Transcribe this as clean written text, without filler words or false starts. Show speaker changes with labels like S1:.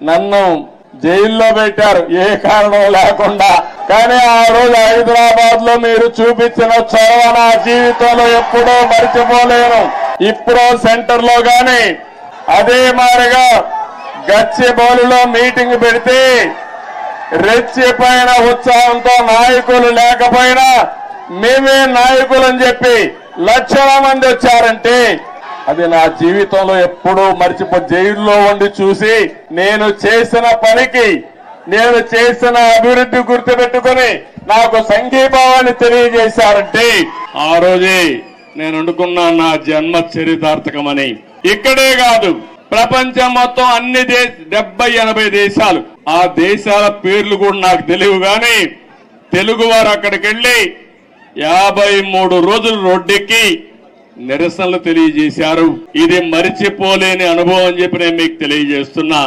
S1: నన్ను జైల్లో పెట్టారు ఏ కారణం లేకుండా. కానీ ఆ రోజు హైదరాబాద్ లో మీరు చూపించిన చొరవ నా జీవితంలో ఎప్పుడూ మర్చిపోలేను. ఇప్పుడు సెంటర్ లో గాని అదే మాదిరిగా గచ్చిబౌలిలో మీటింగ్ పెడితే రెచ్చిపోయిన ఉత్సాహంతో నాయకులు లేకపోయినా మేమే నాయకులని చెప్పి లక్షల మంది వచ్చారంటే అది నా జీవితంలో ఎప్పుడూ జైల్లో ఉండి చూసి నేను చేసిన పనికి నేను చేసిన అభివృద్ధి గుర్తుపెట్టుకుని నాకు సంఘీభావాన్ని తెలియజేశారంటే ఆ రోజే నేను అనుకున్నా నా జన్మ చరితార్థకమని. ఇక్కడే కాదు ప్రపంచం మొత్తం అన్ని 70-80 దేశాలు, ఆ దేశాల పేర్లు కూడా నాకు తెలియవు కానీ తెలుగు వారు అక్కడికి వెళ్లి 53 రోజులు రోడ్డెక్కి నిరసనలు తెలియజేశారు. ఇది మరిచిపోలేని అనుభవం అని చెప్పి నేను మీకు తెలియజేస్తున్నా.